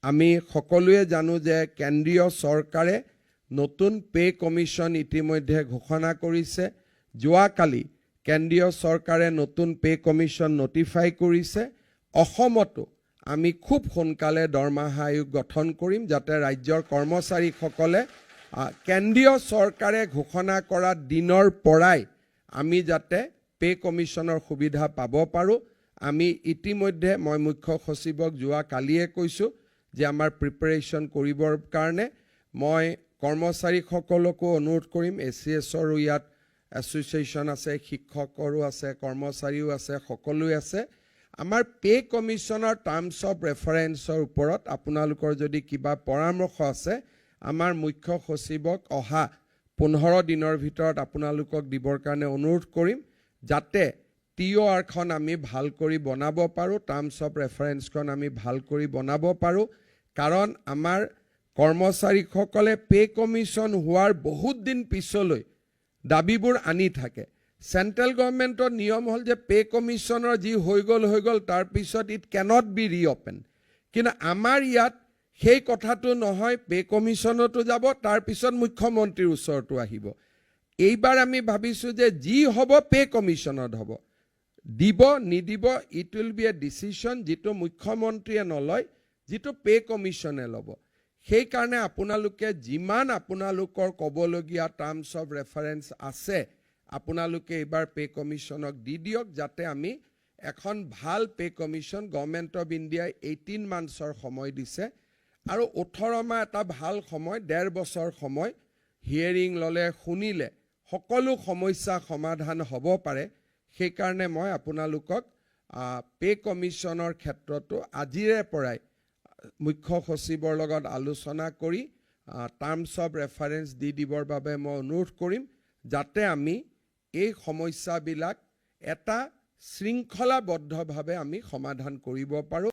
আমি সকলোৱে জানো যে কেন্দ্ৰীয় চৰকাৰে নতুন পে কমিশ্যন ইতিমধ্যে ঘোষণা কৰিছে। যোৱাকালি কেন্দ্ৰীয় চৰকাৰে নতুন পে কমিশ্যন নটিফাই কৰিছে। অসমতো আমি খুব সোনকালে দৰমহা আয়োগ গঠন কৰিম, যাতে ৰাজ্যৰ কৰ্মচাৰীসকলে কেন্দ্ৰীয় চৰকাৰে ঘোষণা কৰা দিনৰ পৰাই আমি যাতে পে কমিশ্যনৰ সুবিধা পাব পাৰোঁ। আমি ইতিমধ্যে মই মুখ্য সচিবক যোৱাকালিয়ে কৈছোঁ যে আমাৰ প্ৰিপাৰেশ্যন কৰিবৰ কাৰণে মই কৰ্মচাৰীসকলকো অনুৰোধ কৰিম। ACSৰো ইয়াত এছ'চিয়েশ্যন আছে, শিক্ষকৰো আছে, কৰ্মচাৰীও আছে, সকলোৱে আছে। আমাৰ পে কমিশ্যনৰ টাৰ্মছ অফ ৰেফাৰেন্সৰ ওপৰত আপোনালোকৰ যদি কিবা পৰামৰ্শ আছে, আমাৰ মুখ্য সচিবক অহা 15 দিনৰ ভিতৰত আপোনালোকক দিবৰ কাৰণে অনুৰোধ কৰিম, যাতে TORখন আমি ভাল কৰি বনাব পাৰোঁ, টাৰ্মছ অফ ৰেফাৰেন্সখন আমি ভাল কৰি বনাব পাৰোঁ। কাৰণ আমাৰ কৰ্মচাৰীসকলে পে কমিশ্যন হোৱাৰ বহুত দিন পিছলৈ দাবীবোৰ আনি থাকে। চেণ্ট্ৰেল গভৰ্ণমেণ্টৰ নিয়ম হ'ল যে পে কমিশ্যনৰ যি হৈ গ'ল তাৰপিছত ইট কেনট বি ৰিঅ'পেন। কিন্তু আমাৰ ইয়াত সেই কথাটো নহয়, পে কমিশ্যনতো যাব, তাৰপিছত মুখ্যমন্ত্ৰীৰ ওচৰতো আহিব। এইবাৰ আমি ভাবিছোঁ যে যি হ'ব পে কমিশ্যনত হ'ব, দিব নিদিব it will B A decision যিটো মুখ্যমন্ত্ৰীয়ে নলয়, যিটো পে কমিশ্যনে ল'ব। সেইকাৰণে আপোনালোকে যিমান আপোনালোকৰ ক'বলগীয়া টাৰ্মছ অফ ৰেফাৰেন্স আছে, আপোনালোকে এইবাৰ পে কমিশ্যনক দি দিয়ক, যাতে আমি এখন ভাল পে কমিশ্যন, গভৰ্ণমেণ্ট অফ ইণ্ডিয়াই 18 মান্থছৰ সময় দিছে আৰু 18 মাহ এটা ভাল সময়, 1.5 বছৰ সময়। হিয়েৰিং ল'লে, শুনিলে সকলো সমস্যা সমাধান হ'ব পাৰে। সেইকাৰণে মই আপোনালোকক পে কমিশ্যনৰ ক্ষেত্ৰতো আজিৰে পৰাই মুখ্য সচিবৰ লগত আলোচনা কৰি টাৰ্মছ অফ ৰেফাৰেন্স দি দিবৰ বাবে মই অনুৰোধ কৰিম, যাতে আমি এই সমস্যাবিলাক এটা শৃংখলাবদ্ধভাৱে আমি সমাধান কৰিব পাৰোঁ।